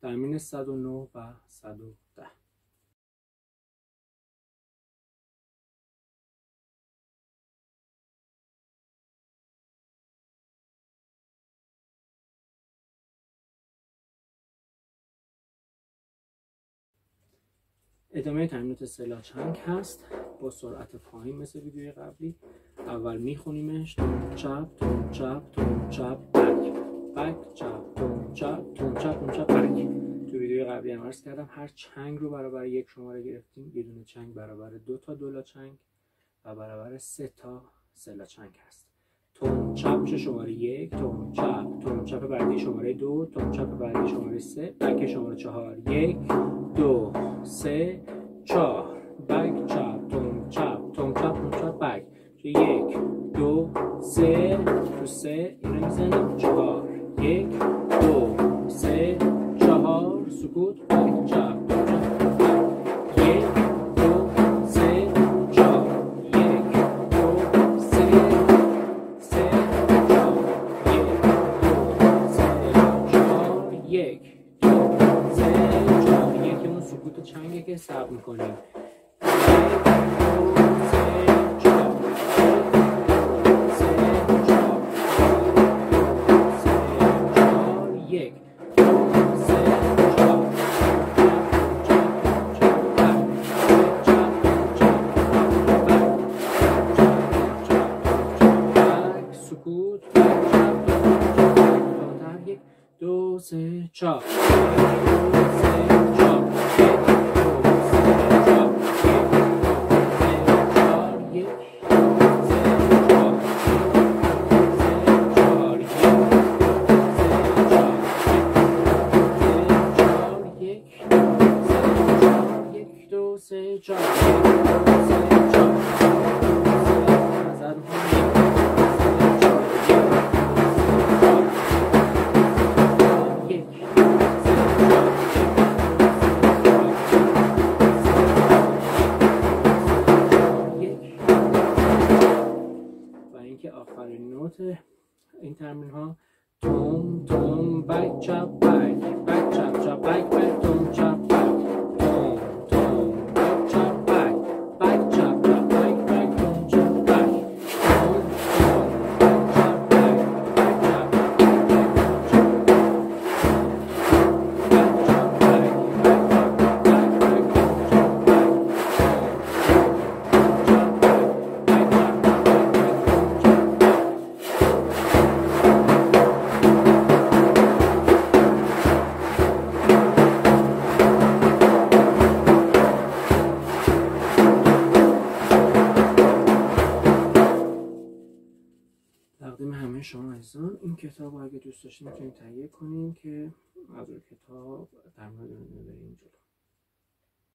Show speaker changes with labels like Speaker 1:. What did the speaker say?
Speaker 1: تمرین 109 و 110. ادامه تمرینات سلا چنگ هست با سرعت پایین مثل ویدیوی قبلی. اول میخونیمش: تون چپ تون چپ تون چپ بک بک چپ تون چپ تون چپ تون چپ بک. تو ویدیوی قبلی هم عرض کردم هر چنگ رو برابر یک شماره گرفتیم. یه دونه چنگ برابر 2 تا دولا چنگ و برابر 3 تا سلا چنگ هست. تون چپ شماره 1، تون چپ بعدی شماره 2، تون چپ بعدی شماره 3، بک شماره 4. 1 2 3 4 بک چپ تون چپ تون چپ تون چپ بک. 1 2 3 تو 3 اینو میزنیم 4. 1 2 3 4 سکوت بک چپ تون چپ بک. 1 2 3 4 1 2 3 3 4 1 2 3 4 یکمون سکوت چنگه که صبر میکنیم. 2 3 4 آخرین نوت این تمرین ها: توم توم بک چپ بک بک چپ چپ بک بک توم چپ بک توم توم بک چپ بک بک چپ چپ بک بک توم چپ بک توم توم بک چپ بک بک چپ تقدیم همه شما عزیزان. این کتاب اگه دوست داشتین میتونید تهیه کنین که از روی کتاب تمرین رو بریم جلو.